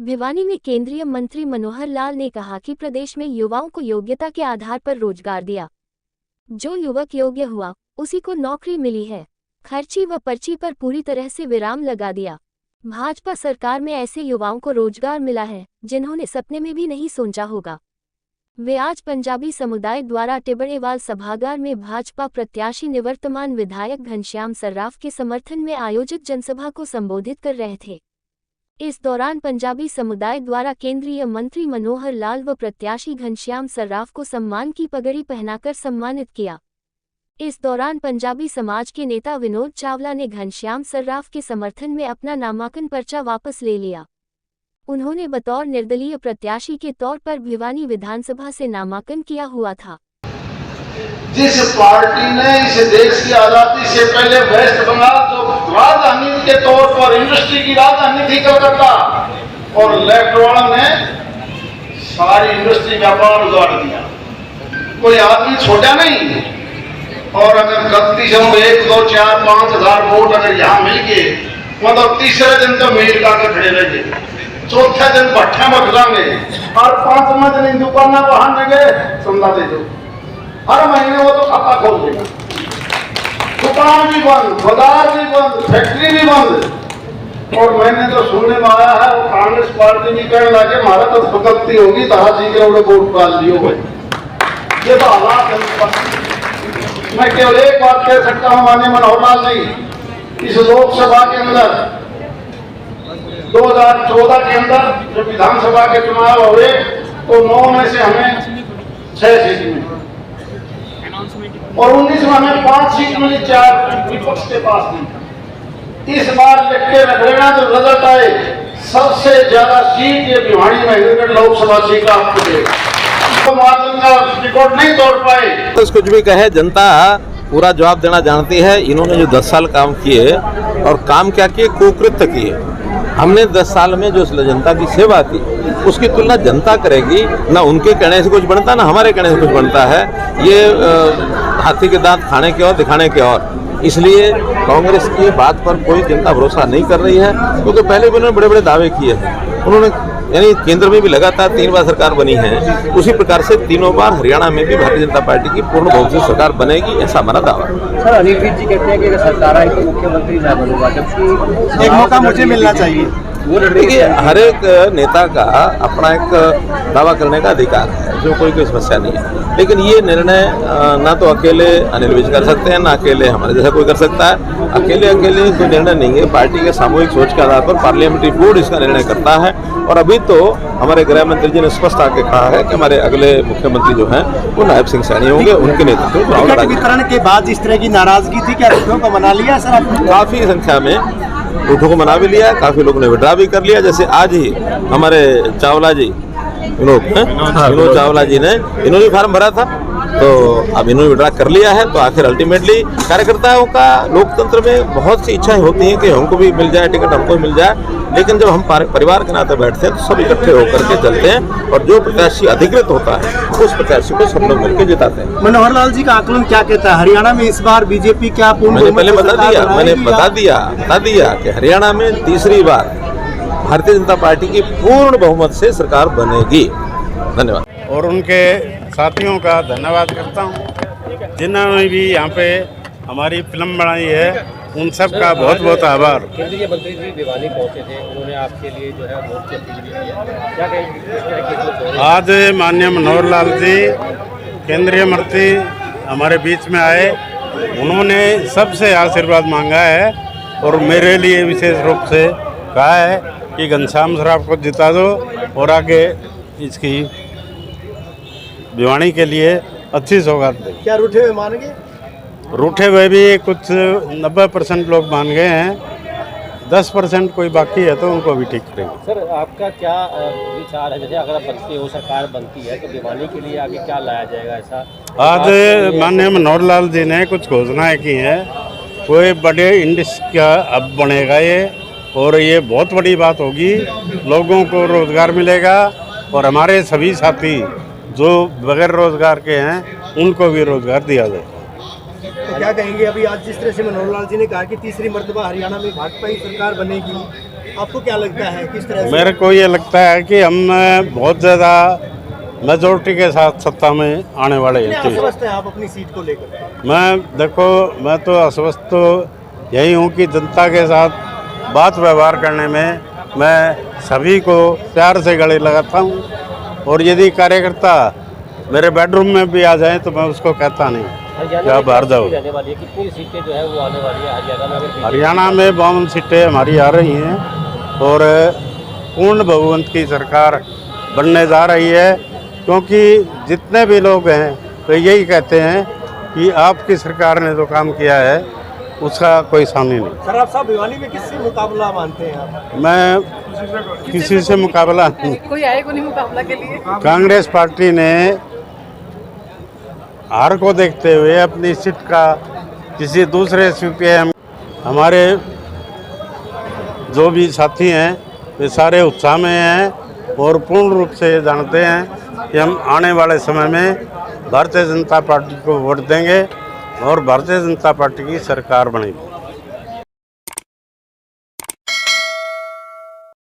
भिवानी में केंद्रीय मंत्री मनोहर लाल ने कहा कि प्रदेश में युवाओं को योग्यता के आधार पर रोजगार दिया। जो युवक योग्य हुआ उसी को नौकरी मिली है। खर्ची व पर्ची पर पूरी तरह से विराम लगा दिया। भाजपा सरकार में ऐसे युवाओं को रोजगार मिला है जिन्होंने सपने में भी नहीं सोचा होगा। वे आज पंजाबी समुदाय द्वारा टिबड़ेवाल सभागार में भाजपा प्रत्याशी निवर्तमान विधायक घनश्याम सर्राफ के समर्थन में आयोजित जनसभा को संबोधित कर रहे थे। इस दौरान पंजाबी समुदाय द्वारा केंद्रीय मंत्री मनोहर लाल व प्रत्याशी घनश्याम सर्राफ को सम्मान की पगड़ी पहनाकर सम्मानित किया। इस दौरान पंजाबी समाज के नेता विनोद चावला ने घनश्याम सर्राफ के समर्थन में अपना नामांकन पर्चा वापस ले लिया। उन्होंने बतौर निर्दलीय प्रत्याशी के तौर पर भिवानी विधानसभा से नामांकन किया हुआ था। जिस पार्टी ने इस देश की आजादी से पहले वेस्ट बंगाल जो राजधानी के तौर पर इंडस्ट्री की राजधानी थी कलकत्ता, और लेफ्ट वालों ने सारी इंडस्ट्री व्यापार उजाड़ दिया, कोई आदमी छोटा नहीं। और अगर गलती से हम 1, 2, 4, 5 हजार वोट अगर यहाँ मिल गए, मतलब तीसरे दिन तो मील का खड़े रहे, चौथे दिन भट्ठा बदलांगे और 5वां दिन दुकाना बहाने गए समझा दे दो। हर महीने वो तो खाता खोल देगा, दुकान भी बंद, बाजार भी बंद, फैक्ट्री भी बंद। और मैंने तो सुनने में आया है वो कांग्रेस पार्टी भी कहने लगे हमारा तो गलती होगी तो जी के वोट डाल दियो भाई। ये तो हालात है। मैं केवल एक बात कह सकता हूँ माननीय मनोहर लाल जी, इस लोकसभा के अंदर 2014 के अंदर जब विधानसभा के चुनाव हुए तो 9 में से हमें 6 सीट मिली और 19 में हमें 5 सीट मिली, 4 विपक्ष के पास नहीं। इस बार लिख के रख लेना जो रिजल्ट आए सबसे ज्यादा सीट ये भिवानी महेंद्रगढ़ लोकसभा सीट आपको देगा। तो रिकॉर्ड नहीं तोड़ पाए तो कुछ भी कहे, जनता पूरा जवाब देना जानती है। इन्होंने जो 10 साल काम किए और काम क्या किए, कुकृत्य किए। हमने 10 साल में जो जनता की सेवा की उसकी तुलना जनता करेगी। ना उनके कहने से कुछ बनता ना हमारे कहने से कुछ बनता है। ये हाथी के दांत खाने के और दिखाने के और। इसलिए कांग्रेस की बात पर कोई जनता भरोसा नहीं कर रही है, क्योंकि पहले भी उन्होंने बड़े बड़े दावे किए हैं। उन्होंने यानी केंद्र में भी लगातार 3 बार सरकार बनी है, उसी प्रकार से 3 बार हरियाणा में भी भारतीय जनता पार्टी की पूर्ण बहुमत से सरकार बनेगी, ऐसा हमारा दावा है। सर, अनिल विज जी कहते हैं कि अगर सरकार आई तो मुख्यमंत्री ना बनूंगा, जबकि एक मौका मुझे मिलना चाहिए। देखिए, हर एक नेता का अपना एक दावा करने का अधिकार है, जो कोई समस्या नहीं है। लेकिन ये निर्णय ना तो अकेले अनिल विज कर सकते हैं, ना अकेले हमारे जैसा कोई कर सकता है। अकेले कोई निर्णय नहीं है, पार्टी के सामूहिक सोच के आधार पर पार्लियामेंट्री बोर्ड इसका निर्णय करता है। और अभी तो हमारे गृह मंत्री जी ने स्पष्ट आके कहा है कि हमारे अगले मुख्यमंत्री जो हैं वो नायब सिंह सैनी होंगे, उनके नेतृत्व में। वितरण के बाद इस तरह की नाराजगी थी, क्या रूठों को मना लिया सर आपने? काफी संख्या में रूठों को मना भी लिया, काफी लोगों ने विड्रा भी कर लिया। जैसे आज ही हमारे चावला जी विनोद चावला जी ने इन्होंने फार्म भरा था, तो अब इन्होंने विड्रा कर लिया है। तो आखिर अल्टीमेटली कार्यकर्ताओं का लोकतंत्र में बहुत सी इच्छाएं होती हैं कि हमको भी मिल जाए टिकट, हमको भी मिल जाए। लेकिन जब हम परिवार के नाते बैठते हैं तो सब इकट्ठे होकर के चलते हैं और जो प्रत्याशी अधिकृत होता है उस प्रत्याशी को सब लोग मिलकर जिताते हैं। मनोहर लाल जी का आकलन क्या कहता है, हरियाणा में इस बार बीजेपी क्या मैंने पहले बता दिया कि हरियाणा में तीसरी बार भारतीय जनता पार्टी की पूर्ण बहुमत से सरकार बनेगी। धन्यवाद। और उनके साथियों का धन्यवाद करता हूँ जिन्होंने भी यहाँ पे हमारी फिल्म बनाई है, उन सब का बहुत बहुत आभार। केंद्रीय मंत्री जी भिवानी पहुंचे थे, उन्होंने आपके लिए जो है वोट की अपील भी किया, क्या कहेंगे? आज माननीय मनोहर लाल जी केंद्रीय मंत्री हमारे बीच में आए, उन्होंने सबसे आशीर्वाद मांगा है और मेरे लिए विशेष रूप से कहा है कि घनश्याम सर्राफ को जिता दो और आगे इसकी भिवानी के लिए अच्छी सौगात दे। क्या रूठे हुए मान गए? रूठे हुए भी कुछ 90% लोग मान गए हैं, 10% कोई बाकी है तो उनको भी ठीक करेंगे। सर, आपका क्या विचार है, जैसे अगर बनती हो सरकार बनती है तो भिवानी के लिए आगे क्या लाया जाएगा? ऐसा आज माननीय मनोहर लाल जी ने कुछ घोषणाएं की हैं, कोई बड़े इंडस्ट्री का अब बनेगा ये, और ये बहुत बड़ी बात होगी, लोगों को रोजगार मिलेगा और हमारे सभी साथी जो बगैर रोजगार के हैं उनको भी रोजगार दिया जाए। तो क्या कहेंगे अभी आज जिस तरह से मनोहर लाल जी ने कहा कि तीसरी मर्तबा हरियाणा में भाजपा की सरकार बनेगी, आपको क्या लगता है किस तरह से? मेरे को ये लगता है कि हम बहुत ज़्यादा मेजोरिटी के साथ सत्ता में आने वाले कितने हैं। आश्वस्त हैं आप अपनी सीट को लेकर? मैं तो आश्वस्त तो यही हूँ कि जनता के साथ बात व्यवहार करने में मैं सभी को प्यार से गले लगाता हूँ, और यदि कार्यकर्ता मेरे बेडरूम में भी आ जाए तो मैं उसको कहता नहीं क्या बाहर जाओ। रहने वाली है, कितनी सीटें जो है वो आने वाली है हरियाणा में? अगर हरियाणा में 52 सीटें हमारी आ रही हैं और पूर्ण बहुमत की सरकार बनने जा रही है, क्योंकि जितने भी लोग हैं तो यही कहते हैं कि आपकी सरकार ने जो काम किया है उसका कोई सामने नहीं। सर आप साहब भिवानी में किससे मुकाबला मानते हैं आप? मैं किसी से मुकाबला नहीं। कोई आएगा नहीं मुकाबला के लिए? कांग्रेस पार्टी ने हार को देखते हुए अपनी सीट का किसी दूसरे सीपीएम, हमारे जो भी साथी हैं वे सारे उत्साह में हैं और पूर्ण रूप से जानते हैं कि हम आने वाले समय में भारतीय जनता पार्टी को वोट देंगे और भारतीय जनता पार्टी की सरकार बनेगी।